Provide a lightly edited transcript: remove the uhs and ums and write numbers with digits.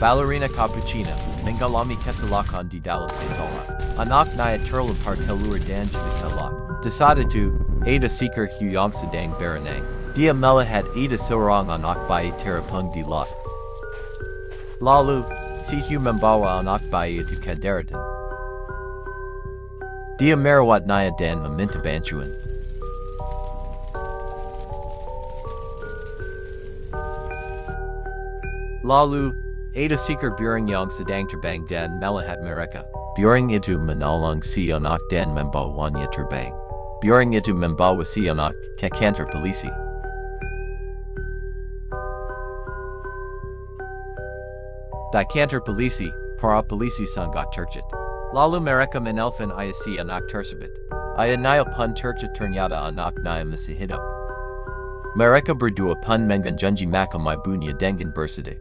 balerina capuccina, mengalami kesalakan di dalam pesola. Anak naya terlempar keluar dan celak. Desadatu, ada seeker huyang sedang berenang. Dia melihat ada seorang anak bayi terapung di lot. Lalu, si Hu membawa anak bayi itu ke daratan. Dia merawat naya dan meminta bantuan. Lalu, ada seeker burung yang sedang terbang dan melihat mereka. Burung itu menolong si anak dan membawanya terbang. Burung itu membawa si anak ke kantor polisi. Di kantor polisi, para polisi sangat terkejut. Lalu mereka menelpon ayah si anak tersebut. Ayah naya pun terkejut ternyata anak naya masih hidup. Mereka berdua pun menjanji makan ibunya dengan bersedih.